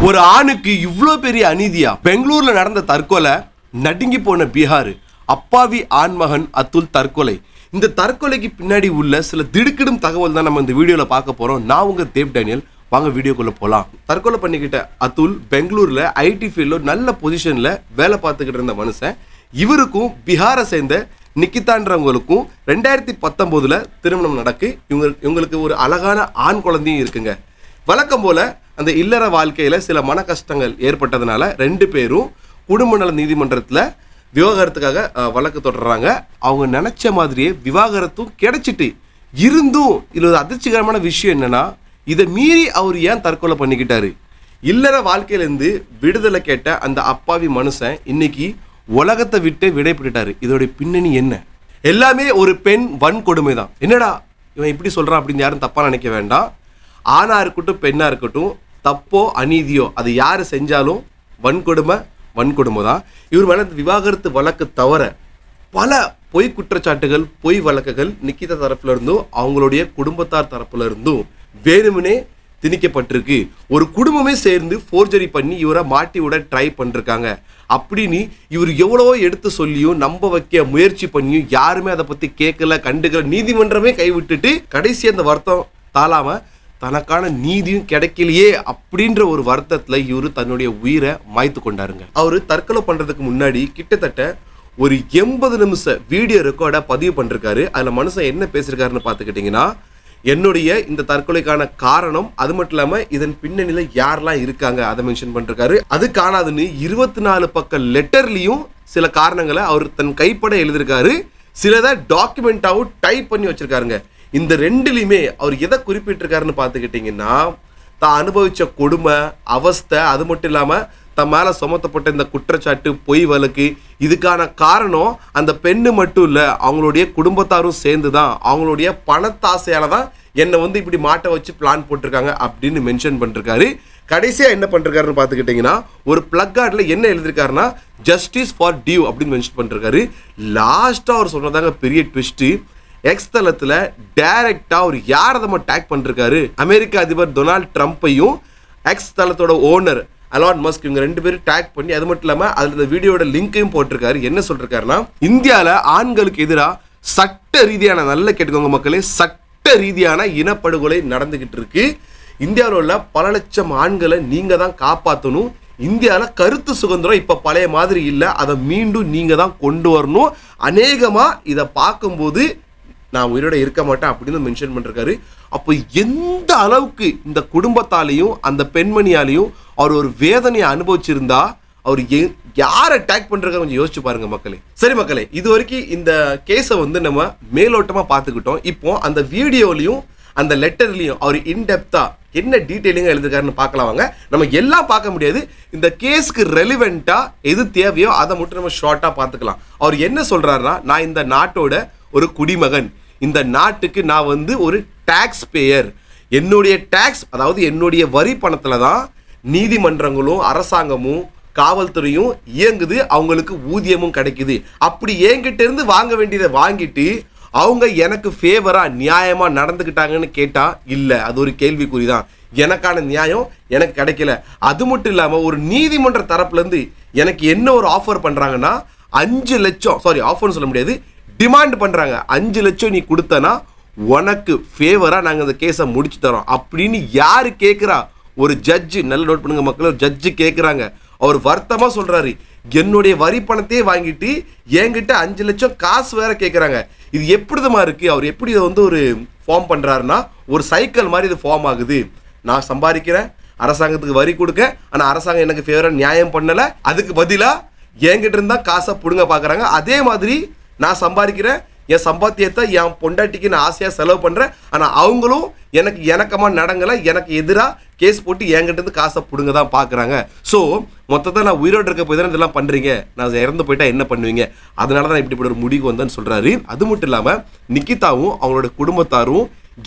ஒரு ஆணுக்கு இவ்வளோ பெரிய அநீதியா? பெங்களூர்ல நடந்த தற்கொலை, நடுங்கி போன பீகார். அப்பாவி ஆண்மகன் அதுல் தற்கொலை. இந்த தற்கொலைக்கு பின்னாடி உள்ள சில திடுக்கிடும் தகவல் தான் நம்ம இந்த வீடியோல பார்க்க போறோம். நான் உங்க தேவ் டேனியல். வாங்க வீடியோக்குள்ள போலாம். தற்கொலை பண்ணிக்கிட்ட அதுல் பெங்களூர்ல ஐடி ஃபீல்ட்ல நல்ல பொசிஷன்ல வேலை பார்த்துக்கிட்டு இருந்த மனுஷன். இவருக்கும் பீகாரை சேர்ந்த நிக்கிதான்றவங்களுக்கும் 2019 திருமணம் நடக்கு. இவங்களுக்கு ஒரு அழகான ஆண் குழந்தையும் இருக்குங்க. வழக்கம் போல அந்த இல்லற வாழ்க்கையில சில மன கஷ்டங்கள் ஏற்பட்டதுனால 2 பேரும் குடும்ப நல நீதிமன்றத்தில் விவாகரத்துக்காக வழக்கு தொடர்றாங்க. அவங்க நினைச்ச மாதிரியே விவாகரத்தும் கிடைச்சிட்டு இருந்தும் இதுல ஒரு அதிர்ச்சிகரமான விஷயம் என்னன்னா, இதை மீறி அவர் ஏன் தற்கொலை பண்ணிக்கிட்டாரு? இல்லற வாழ்க்கையிலேருந்து விடுதலை கேட்ட அந்த அப்பாவி மனுஷன் இன்னைக்கு உலகத்தை விட்டு விடைபெற்றுட்டாரு. இதோட பின்னணி என்ன? எல்லாமே ஒரு பெண் வன்கொடுமை தான். என்னடா இவன் இப்படி சொல்றான் அப்படின்னு யாரும் தப்பா நினைக்க வேண்டாம். ஆணா இருக்கட்டும் பெண்ணா இருக்கட்டும், தப்போ அநீதியோ அது யாரு செஞ்சாலும் வன்கொடுமை தான். இவர் மேல விவாகரத்து வழக்கு தவிர பல பொய் குற்றச்சாட்டுகள், பொய் வழக்குகள் நிக்கிதா தரப்புல இருந்தும் அவங்களுடைய குடும்பத்தார் தரப்புல இருந்தும் வேணுமனே திணிக்கப்பட்டிருக்கு. ஒரு குடும்பமே சேர்ந்து ஃபோர்ஜரி பண்ணி இவரை மாட்டி விட ட்ரை பண்ணிருக்காங்க அப்படின்னு இவர் எவ்வளவோ எடுத்து சொல்லியும் நம்ப வைக்க முயற்சி பண்ணியும் யாருமே அதை பத்தி கேட்கல, கண்டுக்கல. நீதிமன்றமே கைவிட்டுட்டு கடைசி அந்த வருத்தம் தாளாம தனக்கான நீதியும் கிடைக்கலையே அப்படின்ற ஒரு வருத்தத்துல இவரு தன்னுடைய உயிரை மாய்த்து கொண்டாருங்க. அவரு தற்கொலை பண்றதுக்கு முன்னாடி கிட்டத்தட்ட ஒரு 80 நிமிஷ வீடியோ ரெக்கார்டா பதிவு பண்ணிருக்காரு. அதுல மனுஷன் என்ன பேசிருக்காருன்னு பாத்துக்கிட்டீங்கன்னா, என்னுடைய இந்த தற்கொலைக்கான காரணம், அது மட்டும் இல்லாம இதன் பின்னணியில யாரெல்லாம் இருக்காங்க அதை மென்ஷன் பண்ணிருக்காரு. அது காணாதுன்னு 24 பக்க லெட்டர்லயும் சில காரணங்களை அவர் தன் கைப்பட எழுதியிருக்காரு. சிலதை டாக்குமெண்டாவும் டைப் பண்ணி வச்சிருக்காருங்க. இந்த 2லையுமே அவர் எதை குறிப்பிட்டிருக்காருன்னு பார்த்துக்கிட்டிங்கன்னா, தான் அனுபவித்த கொடுமை, அவஸ்தை, அது மட்டும் இல்லாமல் தன் மேலே சுமத்தப்பட்ட இந்த குற்றச்சாட்டு, பொய் வழக்கு, இதுக்கான காரணம் அந்த பெண்ணு மட்டும் இல்லை, அவங்களுடைய குடும்பத்தாரும் சேர்ந்து தான், அவங்களுடைய பணத்தாசையால் தான் என்னை இப்படி மாட்ட வச்சு பிளான் போட்டிருக்காங்க அப்படின்னு மென்ஷன் பண்ணிருக்காரு. கடைசியாக என்ன பண்ணிருக்காருன்னு பார்த்துக்கிட்டிங்கன்னா, ஒரு பிளக் கார்டில் என்ன எழுதியிருக்காருன்னா, ஜஸ்டிஸ் ஃபார் டியூ அப்படின்னு மென்ஷன் பண்ணிருக்காரு. லாஸ்ட்டாக அவர் சொன்னதாங்க பெரிய ட்விஸ்ட்டு. எக்ஸ் தளத்தில் டைரக்டாக அவர் யார் அதை டேக் பண்ணிருக்காரு, அமெரிக்க அதிபர் டொனால்ட் ட்ரம்ப்பையும் எக்ஸ் தளத்தோட ஓனர் எலான் மஸ்க், இவங்க 2 பேரும் டேக் பண்ணி, அது மட்டும் இல்லாமல் அதில் இந்த வீடியோட லிங்கையும் போட்டிருக்காரு. என்ன சொல்லிருக்காருன்னா, இந்தியாவில் ஆண்களுக்கு எதிராக சட்ட ரீதியான, நல்ல கேட்டுக்கோங்க மக்களே, சட்ட ரீதியான இனப்படுகொலை நடந்துகிட்டு இருக்கு. இந்தியாவில் உள்ள பல லட்சம் ஆண்களை நீங்க தான் காப்பாற்றணும். இந்தியாவில் கருத்து சுதந்திரம் இப்போ பழைய மாதிரி இல்லை, அதை மீண்டும் நீங்க தான் கொண்டு வரணும். அநேகமாக இதை பார்க்கும்போது நான் உயிரோட இருக்க மாட்டேன் அப்படின்னு மென்ஷன் பண்ணிருக்காரு. அப்போ எந்த அளவுக்கு இந்த குடும்பத்தாலையும் அந்த பெண்மணியாலையும் அவர் ஒரு வேதனையை அனுபவிச்சிருந்தா அவர் யாரை அட்டாக் பண்றாரு கொஞ்சம் யோசிச்சு பாருங்க மக்களே. சரி மக்களே, இது வரைக்கும் இந்த கேஸை நம்ம மேலோட்டமா பார்த்துக்கிட்டோம். இப்போ அந்த வீடியோலையும் அந்த லெட்டர்லையும் அவர் இன்டெப்தா என்ன டீட்டெயிலிங்காக எழுதிருக்காருன்னு பார்க்கலாம் வாங்க. நம்ம எல்லாம் பார்க்க முடியாது, இந்த கேஸ்க்கு ரெலிவெண்டா எது தேவையோ அதை மட்டும் நம்ம ஷார்ட்டாக பார்த்துக்கலாம். அவர் என்ன சொல்றாருன்னா, நான் இந்த நாட்டோட ஒரு குடிமகன், இந்த நாட்டுக்கு நான் ஒரு டாக்ஸ் பேயர், என்னுடைய டாக்ஸ், அதாவது என்னுடைய வரி பணத்துல தான் நீதிமன்றங்களும் அரசாங்கமும் காவல்துறையும் இயங்குது, அவங்களுக்கு ஊதியமும் கிடைக்குது. அப்படி என்கிட்ட இருந்து வாங்க வேண்டியதை வாங்கிட்டு அவங்க எனக்கு ஃபேவரா நியாயமா நடந்துக்கிட்டாங்கன்னு கேட்டா இல்லை, அது ஒரு கேள்விக்குறிதான். எனக்கான நியாயம் எனக்கு கிடைக்கல. அது மட்டும் இல்லாம ஒரு நீதிமன்ற தரப்புல இருந்து எனக்கு என்ன ஒரு ஆஃபர் பண்றாங்கன்னா, 5 லட்சம், சாரி ஆஃபர்னு சொல்ல முடியாது, டிமாண்ட் பண்றாங்க. 5 லட்சம் நீ கொடுத்தனா உனக்கு ஃபேவரா நாங்கள் இந்த கேஸை முடிச்சு தரோம் அப்படின்னு யாரு கேட்குறா? ஒரு ஜட்ஜு, நல்ல நோட் பண்ணுங்க மக்கள், ஒரு ஜட்ஜு கேட்குறாங்க. அவர் வருத்தமா சொல்றாரு, என்னுடைய வரி பணத்தையே வாங்கிட்டு என்கிட்ட 5 லட்சம் காசு வேற கேட்குறாங்க. இது எப்படிதமா இருக்கு? அவர் எப்படி இதை ஒரு ஃபார்ம் பண்றாருன்னா, ஒரு சைக்கிள் மாதிரி இது ஃபார்ம் ஆகுது. நான் சம்பாதிக்கிறேன், அரசாங்கத்துக்கு வரி கொடுக்க, ஆனால் அரசாங்கம் எனக்கு ஃபேவரா நியாயம் பண்ணலை, அதுக்கு பதிலாக என்கிட்ட இருந்தா காசை பிடுங்க பார்க்குறாங்க. அதே மாதிரி நான் சம்பாதிக்கிறேன், என் சம்பாத்தியத்தை என் பொண்டாட்டிக்கு நான் ஆசையாக செலவு பண்ணுறேன், ஆனால் அவங்களும் எனக்கு இணக்கமாக நடங்கலை, எனக்கு எதிராக கேஸ் போட்டு என்கிட்ட இருந்து காசை பிடுங்க தான் பார்க்குறாங்க. ஸோ மொத்தத்தை நான் உயிரோடு இருக்க போய் தானே இதெல்லாம் பண்ணுறீங்க, நான் இறந்து போயிட்டா என்ன பண்ணுவீங்க, அதனால தான் இப்படி ஒரு முடிவு வந்தேன்னு சொல்கிறாரு. அது மட்டும் இல்லாமல் நிக்கிதாவும் அவங்களோட குடும்பத்தாரும்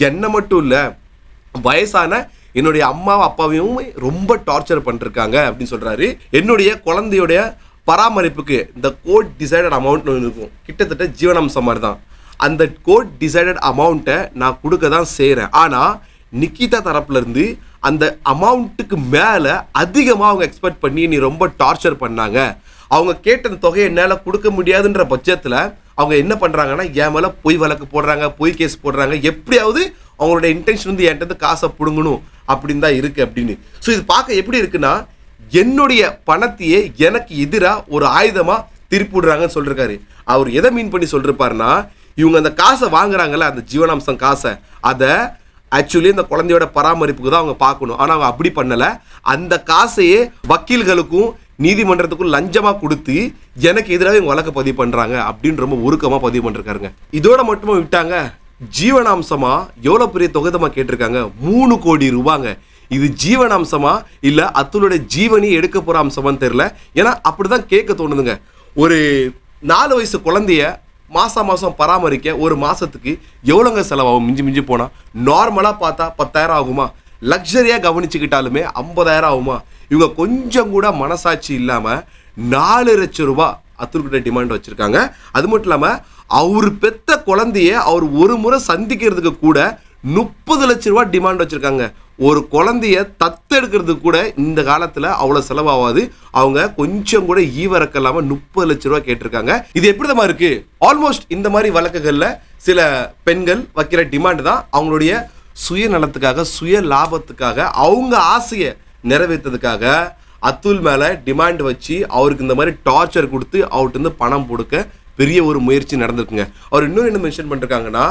என்ன மட்டும் இல்லை, வயசான என்னுடைய அம்மாவும் அப்பாவையும் ரொம்ப டார்ச்சர் பண்ணிருக்காங்க அப்படின்னு சொல்கிறாரு. என்னுடைய குழந்தையுடைய பராமரிப்புக்கு இந்த கோர்ட் டிசைடட் அமௌண்ட் இருக்கும், கிட்டத்தட்ட ஜீவனாம்சம் மாதிரி தான். அந்த கோர்ட் டிசைடட் அமௌண்ட்டை நான் கொடுக்க தான் செய்கிறேன். ஆனால் நிக்கிதா தரப்புலேருந்து அந்த அமௌண்ட்டுக்கு மேலே அதிகமாக அவங்க எக்ஸ்பெக்ட் பண்ணி நீ ரொம்ப டார்ச்சர் பண்ணாங்க. அவங்க கேட்ட அந்த தொகையை என்னால் கொடுக்க முடியாதுன்ற பட்சத்தில் அவங்க என்ன பண்ணுறாங்கன்னா என் மேலே பொய் வழக்கு போடுறாங்க, பொய் கேஸ் போடுறாங்க. எப்படியாவது அவங்களோட இன்டென்ஷன் வந்து என்கிட்ட காசை பிடுங்கணும் அப்படின்னு தான் இருக்குது அப்படின்னு. ஸோ இது பார்க்க எப்படி இருக்குன்னா, என்னுடைய பணத்தையே எனக்கு எதிராக ஒரு ஆயுதமாக திருப்பி விடுறாங்கன்னு சொல்லியிருக்காரு. அவர் எதை மீன் பண்ணி சொல்லிருப்பாருன்னா, இவங்க அந்த காசை வாங்குறாங்கல்ல, அந்த ஜீவனாம்சம் காசை, அதை ஆக்சுவலி இந்த குழந்தையோட பராமரிப்புக்கு தான் அவங்க பார்க்கணும். ஆனால் அவங்க அப்படி பண்ணலை. அந்த காசையே வக்கீல்களுக்கும் நீதிமன்றத்துக்கும் லஞ்சமாக கொடுத்து எனக்கு எதிராக இவங்க வழக்கு பதிவு பண்ணுறாங்க அப்படின்னு ரொம்ப உருக்கமாக பதிவு பண்ணிருக்காருங்க. இதோட மட்டுமே விட்டாங்க, ஜீவனாம்சமா எவ்வளோ பெரிய தொகைதமாக கேட்டிருக்காங்க, 3 கோடி ரூபாங்க. இது ஜீவனாம்சமா இல்லை அத்துலுடைய ஜீவனி எடுக்க போகிற அம்சமான்னு தெரியல. ஏன்னா அப்படி தான் கேட்க தோணுதுங்க. ஒரு 4 வயசு குழந்தைய மாதம் பராமரிக்க ஒரு மாதத்துக்கு எவ்வளோங்க செலவாகும்? மிஞ்சி போனால் நார்மலாக பார்த்தா 10,000 ஆகுமா? லக்ஸரியாக கவனிச்சுக்கிட்டாலுமே 50,000 ஆகுமா? இவங்க கொஞ்சம் கூட மனசாட்சி இல்லாமல் 4 லட்சம் ரூபா அத்துல்கிட்ட டிமாண்ட் வச்சுருக்காங்க. அது மட்டும் இல்லாமல் அவர் பெத்த குழந்தைய அவர் ஒரு முறை சந்திக்கிறதுக்கு கூட 30 லட்ச ரூபா டிமாண்ட் வச்சுருக்காங்க. ஒரு குழந்தைய தத்தெடுக்கிறதுக்கு கூட இந்த காலத்தில் அவ்வளோ செலவாகாது. அவங்க கொஞ்சம் கூட ஈவரக்கம் இல்லாமல் 30 லட்ச ரூபா கேட்டிருக்காங்க. இது எப்படி தான் இருக்கு? ஆல்மோஸ்ட் இந்த மாதிரி வழக்குகளில் சில பெண்கள் வைக்கிற டிமாண்ட் தான் அவங்களுடைய சுயநலத்துக்காக, சுய லாபத்துக்காக, அவங்க ஆசையை நிறைவேற்றதுக்காக அத்துல் மேலே டிமாண்ட் வச்சு அவருக்கு இந்த மாதிரி டார்ச்சர் கொடுத்து அவர்கிட்ட பணம் கொடுக்க பெரிய ஒரு முயற்சி நடந்திருக்குங்க. அவர் இன்னொரு என்ன மென்ஷன் பண்ணிருக்காங்கன்னா,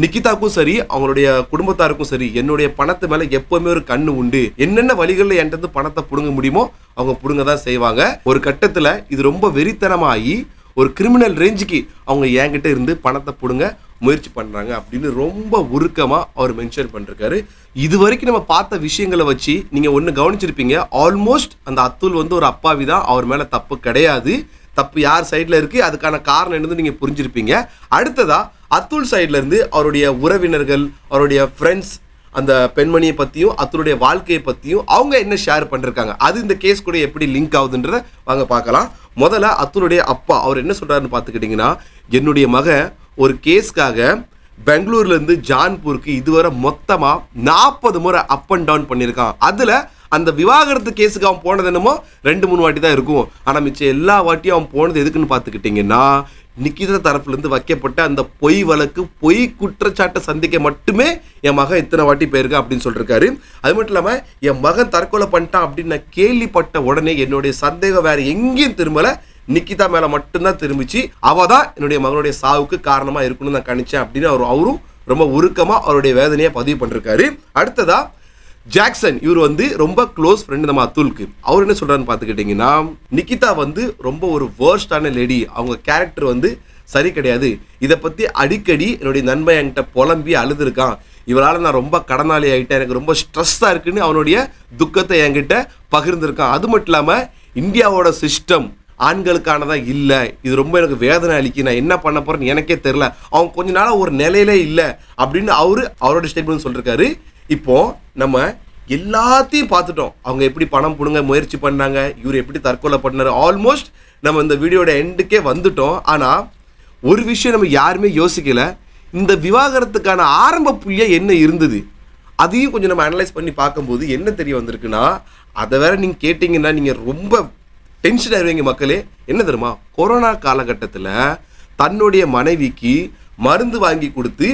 நிக்கிதாக்கும் சரி அவங்களுடைய குடும்பத்தாருக்கும் சரி என்னுடைய பணத்து மேலே எப்பவுமே ஒரு கண்ணு உண்டு. என்னென்ன வழிகளில் என்கிட்ட பணத்தை பிடுங்க முடியுமோ அவங்க பிடுங்க தான் செய்வாங்க. ஒரு கட்டத்தில் இது ரொம்ப வெறித்தனமாகி ஒரு கிரிமினல் ரேஞ்சுக்கு அவங்க என்கிட்ட இருந்து பணத்தை பிடுங்க முயற்சி பண்ணுறாங்க அப்படின்னு ரொம்ப உருக்கமாக அவர் மென்ஷன் பண்ணிருக்காரு. இது வரைக்கும் நம்ம பார்த்த விஷயங்களை வச்சு நீங்கள் ஒன்று கவனிச்சிருப்பீங்க, ஆல்மோஸ்ட் அந்த அத்துல் வந்து ஒரு அப்பாவி தான், அவர் மேலே தப்பு கிடையாது. தப்பு யார் சைடில் இருக்குது, அதுக்கான காரணம் என்னது நீங்கள் புரிஞ்சிருப்பீங்க. அடுத்ததாக அத்துல் சைட்லேருந்து அவருடைய உறவினர்கள், அவருடைய ஃப்ரெண்ட்ஸ், அந்த பெண்மணியை பற்றியும் அத்துடைய வாழ்க்கையை பற்றியும் அவங்க என்ன ஷேர் பண்ணிருக்காங்க, அது இந்த கேஸ் கூட எப்படி லிங்க் ஆகுதுன்றத வாங்க பார்க்கலாம். முதல்ல அத்துடைய அப்பா அவர் என்ன சொல்கிறாருன்னு பார்த்துக்கிட்டிங்கன்னா, என்னுடைய மகன் ஒரு கேஸ்க்காக பெங்களூர்லேருந்து ஜான்பூருக்கு இதுவரை மொத்தமாக 40 முறை அப் அண்ட் டவுன் பண்ணியிருக்கான். அதில் அந்த விவாகரத்து கேஸுக்கு அவன் போனது என்னமோ 2-3 வாட்டி தான் இருக்கும். ஆனால் மிச்சம் எல்லா வாட்டியும் அவன் போனது எதுக்குன்னு பார்த்துக்கிட்டிங்கன்னா, நிக்கிதா தரப்புலேருந்து வைக்கப்பட்ட அந்த பொய் வழக்கு, பொய் குற்றச்சாட்டை சந்திக்க மட்டுமே என் மகன் இத்தனை வாட்டி போயிருக்கேன் அப்படின்னு சொல்லியிருக்காரு. அது மட்டும் இல்லாமல் என் மகன் தற்கொலை பண்ணிட்டான் அப்படின்னு நான் கேள்விப்பட்ட உடனே என்னுடைய சந்தேகம் வேறு எங்கேயும் திரும்பலை, நிக்கிதா மேலே மட்டும்தான் திரும்பிச்சு. அவள் தான் என்னுடைய மகனுடைய சாவுக்கு காரணமாக இருக்கணும்னு நான் கணிச்சேன் அப்படின்னு அவரும் ரொம்ப உருக்கமாக அவருடைய வேதனையை பதிவு பண்ணிருக்காரு. அடுத்ததா ஜாக்சன், இவர் வந்து ரொம்ப க்ளோஸ் ஃப்ரெண்டு நம்ம அத்துலுக்கு. அவர் என்ன சொல்கிறான்னு பார்த்துக்கிட்டிங்கன்னா, நிக்கிதா வந்து ரொம்ப ஒரு வேர்ஸ்டான லேடி, அவங்க கேரக்டர் வந்து சரி கிடையாது. இதை பற்றி அடிக்கடி என்னுடைய நண்பன் என்கிட்ட புலம்பி அழுதுருக்கான். இவரால் நான் ரொம்ப கடனாளி ஆகிட்டேன், எனக்கு ரொம்ப ஸ்ட்ரெஸ்ஸாக இருக்குன்னு அவனுடைய துக்கத்தை என்கிட்ட பகிர்ந்துருக்கான். அது மட்டும் இல்லாமல் இந்தியாவோட சிஸ்டம் ஆண்களுக்கானதான் இல்லை, இது ரொம்ப எனக்கு வேதனை அளிக்கு, நான் என்ன பண்ண போகிறேன்னு எனக்கே தெரில, அவங்க கொஞ்ச நாளாக ஒரு நிலையிலே இல்லை அப்படின்னு அவரோட ஸ்டேட்மெண்ட் சொல்லியிருக்காரு. இப்போது நம்ம எல்லாத்தையும் பார்த்துட்டோம், அவங்க எப்படி பணம் பிடுங்க முயற்சி பண்ணாங்க, இவர் எப்படி தற்கொலை பண்ணார், ஆல்மோஸ்ட் நம்ம இந்த வீடியோட எண்டுக்கே வந்துட்டோம். ஆனால் ஒரு விஷயம் நம்ம யாருமே யோசிக்கலை, இந்த விவாகரத்துக்கான ஆரம்ப புள்ளியாக என்ன இருந்தது அதையும் கொஞ்சம் நம்ம அனலைஸ் பண்ணி பார்க்கும்போது என்ன தெரிய வந்திருக்குன்னா, அதை வேற நீங்கள் கேட்டிங்கன்னா நீங்கள் ரொம்ப டென்ஷன் ஆகிடுவீங்க மக்களே. என்ன தெரியுமா, கொரோனா காலகட்டத்தில் தன்னுடைய மனைவிக்கு மருந்து வாங்கி கொடுத்து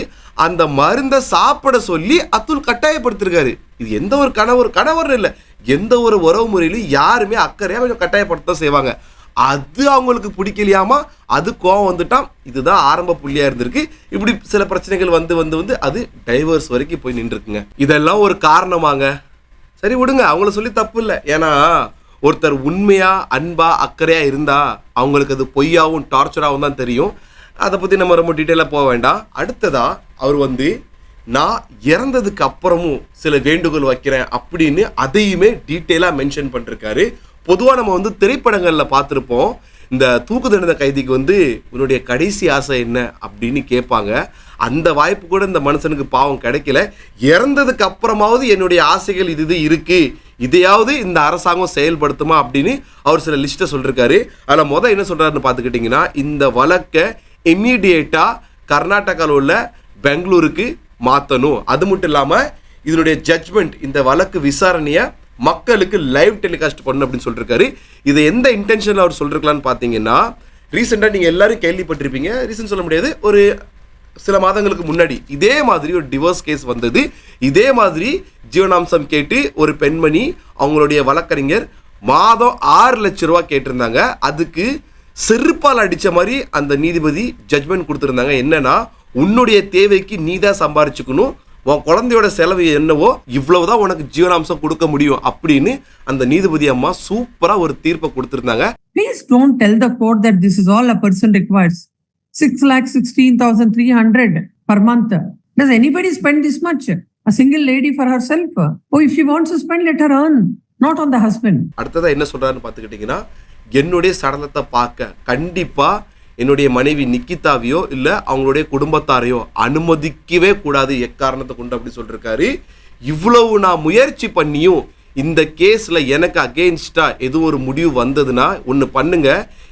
அந்த மருந்தை சாப்பிட சொல்லி அத்துல் கட்டாயப்படுத்திருக்காரு. இது எந்த ஒரு கணவர் இல்லை, எந்த ஒரு உறவு முறையிலும் யாருமே அக்கறையாக கொஞ்சம் கட்டாயப்படுத்த செய்வாங்க. அது அவங்களுக்கு பிடிக்கலையாமா, அது கோவம் வந்துட்டான். இதுதான் ஆரம்ப புள்ளியாக இருந்திருக்கு. இப்படி சில பிரச்சனைகள் வந்து அது டைவர்ஸ் வரைக்கும் போய் நின்றுருக்குங்க. இதெல்லாம் ஒரு காரணமாங்க. சரி விடுங்க, அவங்கள சொல்லி தப்பு இல்லை. ஏன்னா ஒருத்தர் உண்மையாக அன்பாக அக்கறையாக இருந்தால் அவங்களுக்கு அது பொய்யாகவும் டார்ச்சராகவும் தான் தெரியும். அதை பற்றி நம்ம ரொம்ப டீட்டெயிலாக போக வேண்டாம். அடுத்ததாக அவர் வந்து நான் இறந்ததுக்கு அப்புறமும் சில வேண்டுகோள் வைக்கிறேன் அப்படின்னு அதையுமே டீட்டெயிலாக மென்ஷன் பண்ணிருக்காரு. பொதுவாக நம்ம வந்து திரைப்படங்களில் பார்த்துருப்போம், இந்த தூக்கு தண்டனை கைதிக்கு வந்து உன்னுடைய கடைசி ஆசை என்ன அப்படின்னு கேட்பாங்க. அந்த வாய்ப்பு கூட இந்த மனுஷனுக்கு பாவம் கிடைக்கல. இறந்ததுக்கு அப்புறமாவது என்னுடைய ஆசைகள் இது இருக்குது, இதையாவது இந்த அரசாங்கம் செயல்படுத்துமா அப்படின்னு அவர் சில லிஸ்ட்டை சொல்லியிருக்காரு. அதில் என்ன சொல்கிறாருன்னு பார்த்துக்கிட்டிங்கன்னா, இந்த வழக்கை இம்மீடியேட்டாக கர்நாடகாவில் உள்ள பெங்களூருக்கு மாற்றணும். அது மட்டும் இல்லாமல் இதனுடைய ஜட்ஜ்மெண்ட், இந்த வழக்கு விசாரணையை மக்களுக்கு லைவ் டெலிகாஸ்ட் பண்ணணும் அப்படின்னு சொல்லியிருக்காரு. இதை எந்த இன்டென்ஷனில் அவர் சொல்லிருக்கலான்னு பார்த்தீங்கன்னா, ரீசெண்டாக நீங்கள் எல்லாரும் கேள்விப்பட்டிருப்பீங்க, ரீசன் சொல்ல முடியாது, ஒரு சில மாதங்களுக்கு முன்னாடி இதே மாதிரி ஒரு டிவோர்ஸ் கேஸ் வந்தது. இதே மாதிரி ஜீவனாம்சம் கேட்டு ஒரு பெண்மணி அவங்களுடைய வழக்கறிஞர் மாதம் 6 லட்சம் ரூபா கேட்டிருந்தாங்க. அதுக்கு செருப்பால் அடித்த மாதிரி அந்த நீதிபதி ஜட்ஜ்மெண்ட் கொடுத்துருந்தாங்க. என்னன்னா, உன்னுடைய தேவைக்கு நீ தான் சம்பாரிச்சுக்கணும், உன் குழந்தையோட செலவு என்னவோ இவ்வளவுதான் உனக்கு ஜீவனாம்சம் கொடுக்க முடியும் அப்படின்னு அந்த நீதிபதி அம்மா சூப்பரா ஒரு தீர்ப்பை கொடுத்திருந்தாங்க. Please don't tell the court that this is all a person requires. 6,16,300 per month. Does anybody spend this much? A single lady for herself? Oh, if she wants to spend, let her earn, not on the husband. அடுத்ததா என்ன சொல்றாருன்னு பார்த்துக்கிட்டீங்கன்னா, என்னுடைய சடலத்தை பார்க்க கண்டிப்பா என்னுடைய மனைவி நிக்கிதாவையோ இல்லை அவங்களுடைய குடும்பத்தாரையோ அனுமதிக்கவே கூடாது எக்காரணத்தை கொண்டு அப்படி சொல்லியிருக்காரு. இவ்வளவு நான் முயற்சி பண்ணியும் இந்த கேஸில் எனக்கு அகெயின்ஸ்டா எதுவும் ஒரு முடிவு வந்ததுன்னா ஒன்று பண்ணுங்க,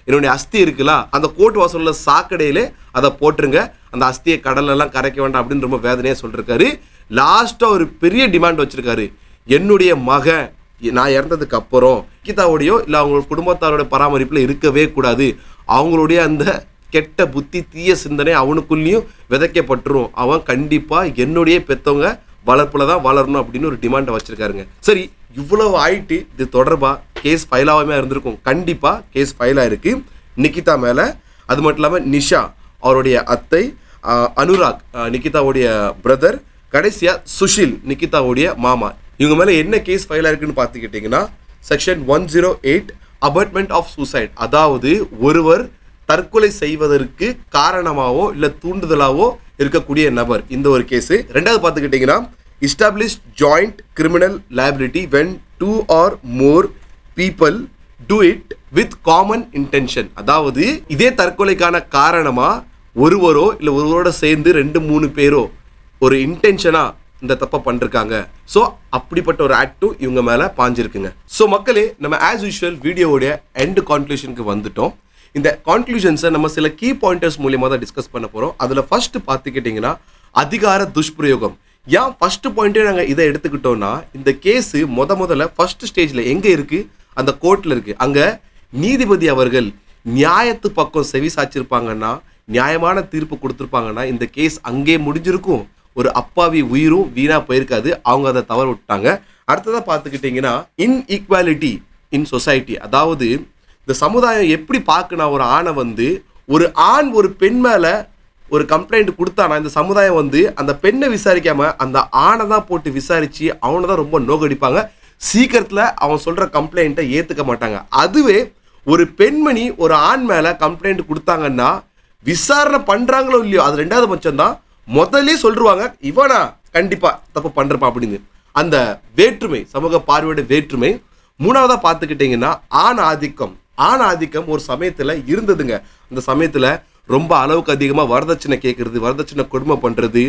என்னுடைய அஸ்தி இருக்குல்ல அந்த கோர்ட் வாசலில் சாக்கடையிலே அதை போட்டுருங்க, அந்த அஸ்தியை கடலெல்லாம் கரைக்க வேண்டாம் அப்படின்னு ரொம்ப வேதனையாக சொல்லியிருக்காரு. லாஸ்ட்டாக ஒரு பெரிய டிமாண்ட் வச்சுருக்காரு, என்னுடைய மகன் நான் இறந்ததுக்கு அப்புறம் நிக்கிதாவோடையோ இல்லை அவங்களோட குடும்பத்தாரோட பராமரிப்பில் இருக்கவே கூடாது, அவங்களுடைய அந்த கெட்ட புத்தி தீய சிந்தனை அவனுக்குள்ளேயும் விதைக்கப்பட்டுரும், அவன் கண்டிப்பாக என்னுடைய பெற்றவங்க வளர்ப்பில் தான் வளரணும் அப்படின்னு ஒரு டிமாண்டை வச்சுருக்காருங்க. சரி, இவ்வளவு ஆயிட்டு இது தொடர்பாக கேஸ் ஃபைல் ஆகாமல் இருந்திருக்கும். கண்டிப்பாக கேஸ் ஃபைல் ஆகிருக்கு நிக்கிதா மேலே. அது மட்டும் இல்லாமல் நிஷா அவருடைய அத்தை, அனுராக் நிக்கிதாவுடைய பிரதர், கடைசியாக சுஷில் நிக்கிதாவுடைய மாமா, இவங்க மேலே என்ன கேஸ் ஃபைல் ஆயிருக்குன்னு பார்த்துக்கிட்டிங்கன்னா செக்ஷன் 108 அபார்ட்மெண்ட் ஆஃப் சூசைட், அதாவது ஒருவர் தற்கொலை செய்வதற்கு காரணமாவோ இல்லை தூண்டுதலாவோ இருக்கக்கூடிய நபர், இந்த ஒரு கேஸு. ரெண்டாவது பார்த்துக்கிட்டிங்கன்னா established joint criminal liability when 2 or more people do it with common intention, அதாவது இதே தற்கொலைக்கான காரணமா ஒருவரோ இல்லை ஒருவரோட சேர்ந்து 2-3 பேரோ ஒரு இன்டென்ஷனா இந்த தப்பை பண்ணிருக்காங்க. ஸோ அப்படிப்பட்ட ஒரு ஆக்டும் இவங்க மேலே பாஞ்சிருக்குங்க. ஸோ மக்களே, நம்ம ஆஸ் யூஷுவல் வீடியோவுடைய எண்ட் கான்க்ளூஷனுக்கு வந்துட்டோம். இந்த கான்க்ளூஷன்ஸை நம்ம சில கீ பாயிண்டர்ஸ் மூலியமாக தான் டிஸ்கஸ் பண்ண போகிறோம். அதில் ஃபர்ஸ்ட் பார்த்துக்கிட்டிங்கன்னா அதிகார துஷ்பிரயோகம். ஏன் ஃபர்ஸ்ட் பாயிண்ட்டே நாங்கள் இதை எடுத்துக்கிட்டோம்னா, இந்த கேஸு முதல்ல ஃபர்ஸ்ட் ஸ்டேஜில் எங்கே இருக்குது, அந்த கோர்ட்டில் இருக்குது. அங்கே நீதிபதி அவர்கள் நியாயத்து பக்கம் செவி சாய்ச்சிருப்பாங்கன்னா, நியாயமான தீர்ப்பு கொடுத்துருப்பாங்கன்னா இந்த கேஸ் அங்கே முடிஞ்சிருக்கும், ஒரு அப்பாவி உயிரும் வீணாக போயிருக்காது. அவங்க அதை தவற விட்டாங்க. அடுத்ததாக பார்த்துக்கிட்டிங்கன்னா இன்ஈக்வாலிட்டி இன் சொசைட்டி, அதாவது இந்த சமுதாயம் எப்படி பார்க்கணும், ஒரு ஆணை ஒரு ஆண் ஒரு பெண் மேலே ஒரு கம்ப்ளைண்ட் கொடுத்தானா இந்த சமுதாயம் அந்த பெண்ணை விசாரிக்காம அந்த ஆணை தான் போட்டு விசாரித்து அவனை தான் ரொம்ப நோக்கடிப்பாங்க. சீக்கிரத்தில் அவன் சொல்கிற கம்ப்ளைண்ட்டை ஏற்றுக்க மாட்டாங்க. அதுவே ஒரு பெண்மணி ஒரு ஆண் மேலே கம்ப்ளைண்ட் கொடுத்தாங்கன்னா விசாரணை பண்ணுறாங்களோ இல்லையோ அது ரெண்டாவது பட்சம் தான், முதல்ல சொல்லிடுவாங்க இவனா கண்டிப்பாக தப்பு பண்ணுறப்பா அப்படின்னு. அந்த வேற்றுமை, சமூக பார்வையோட வேற்றுமை. மூணாவதாக பார்த்துக்கிட்டிங்கன்னா ஆண் ஆதிக்கம் ஒரு சமயத்தில் இருந்ததுங்க. அந்த சமயத்தில் ரொம்ப அளவுக்கு அதிகமாக வரதட்சணை கேட்கறது, வரதட்சணை கொடுமை பண்ணுறது,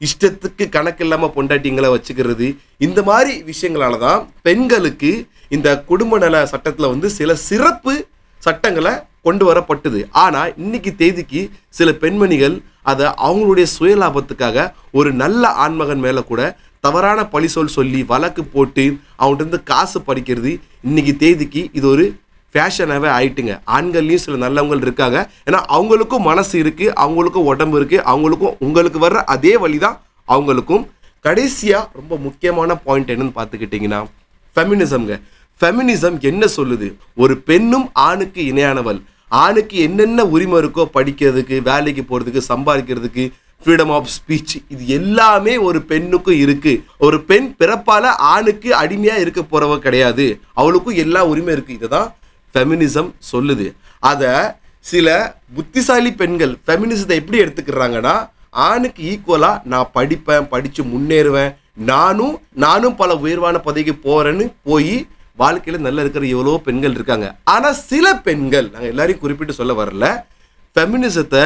இஷ்டத்துக்கு கணக்கு இல்லாமல் பொண்டாட்டிங்களை வச்சுக்கிறது, இந்த மாதிரி விஷயங்களால தான் பெண்களுக்கு இந்த குடும்ப நல சட்டத்தில் சில சிறப்பு சட்டங்களை கொண்டு வரப்பட்டது. ஆனால் இன்னைக்கு தேதிக்கு சில பெண்மணிகள் அதை அவங்களுடைய சுயலாபத்துக்காக ஒரு நல்ல ஆண்மகன் மேலே கூட தவறான பழிசொல் சொல்லி வழக்கு போட்டு அவன்கிட்ட காசு பறிக்கிறது இன்னைக்கு தேதிக்கு இது ஒரு ஃபேஷனாகவே ஆயிட்டுங்க. ஆண்கள்லையும் சில நல்லவங்கள் இருக்காங்க. ஏன்னா அவங்களுக்கும் மனசு இருக்குது, அவங்களுக்கும் உடம்பு இருக்குது, அவங்களுக்கும் உங்களுக்கு வர்ற அதே வழி தான் அவங்களுக்கும். கடைசியாக ரொம்ப முக்கியமான பாயிண்ட் என்னன்னு பார்த்துக்கிட்டிங்கன்னா ஃபெமினிசம்ங்க. ஃபெமினிசம் என்ன சொல்லுது, ஒரு பெண்ணும் ஆணுக்கு இணையானவள், ஆணுக்கு என்னென்ன உரிமை இருக்கோ படிக்கிறதுக்கு, வேலைக்கு போகிறதுக்கு, சம்பாதிக்கிறதுக்கு, ஃப்ரீடம் ஆஃப் ஸ்பீச், இது எல்லாமே ஒரு பெண்ணுக்கும் இருக்குது. ஒரு பெண் பிறப்பால் ஆணுக்கு அடிமையாக இருக்க போகிறவ கிடையாது, அவளுக்கும் எல்லா உரிமை இருக்குது. இதை தான் ஃபெமினிசம் சொல்லுது. அதை சில புத்திசாலி பெண்கள் ஃபெமினிசத்தை எப்படி எடுத்துக்கிறாங்கன்னா, ஆணுக்கு ஈக்குவலாக நான் படிப்பேன், படித்து முன்னேறுவேன், நானும் பல உயர்வான பதவிக்கு போகிறேன்னு போய் வாழ்க்கையில் நல்லா இருக்கிற எவ்வளோ பெண்கள் இருக்காங்க. ஆனால் சில பெண்கள், நாங்கள் எல்லாரையும் குறிப்பிட்டு சொல்ல வரல, ஃபெமினிசத்தை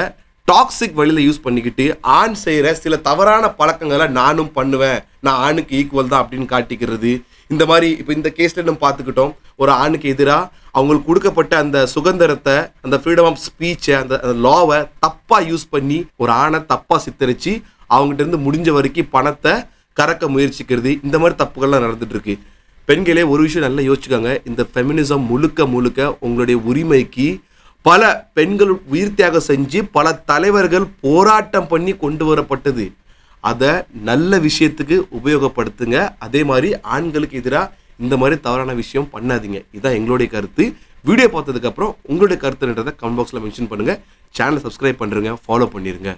டாக்ஸிக் வழியில் யூஸ் பண்ணிக்கிட்டு ஆண் செய்கிற சில தவறான பழக்கங்களை நானும் பண்ணுவேன், நான் ஆணுக்கு ஈக்குவல் தான் அப்படின்னு காட்டிக்கிறது. இந்த மாதிரி இப்போ இந்த கேஸில் நம்ம பார்த்துக்கிட்டோம், ஒரு ஆணுக்கு எதிராக அவங்களுக்கு கொடுக்கப்பட்ட அந்த சுதந்திரத்தை, அந்த ஃப்ரீடம் ஆஃப் ஸ்பீச்சை, அந்த லாவை தப்பாக யூஸ் பண்ணி ஒரு ஆணை தப்பாக சித்தரித்து அவங்ககிட்ட இருந்து முடிஞ்ச வரைக்கும் பணத்தை கறக்க முயற்சிக்கிறது, இந்த மாதிரி தப்புகள்லாம் நடந்துட்டு இருக்கு. பெண்களே ஒரு விஷயம் நல்லா யோசிச்சுக்காங்க. இந்த ஃபெமினிசம் முழுக்க உங்களுடைய உரிமைக்கு பல பெண்கள் உயிர் தியாகம் செஞ்சு பல தலைவர்கள் போராட்டம் பண்ணி கொண்டு வரப்பட்டது. அதை நல்ல விஷயத்துக்கு உபயோகப்படுத்துங்க. அதே மாதிரி ஆண்களுக்கு எதிராக இந்த மாதிரி தவறான விஷயம் பண்ணாதீங்க. இதுதான் எங்களுடைய கருத்து. வீடியோ பார்த்ததுக்கப்புறம் உங்களுடைய கருத்துன்றதை கமெண்ட் பாக்ஸில் மென்ஷன் பண்ணுங்கள். சேனலை சப்ஸ்கிரைப் பண்ணுறங்க, ஃபாலோ பண்ணிடுங்க.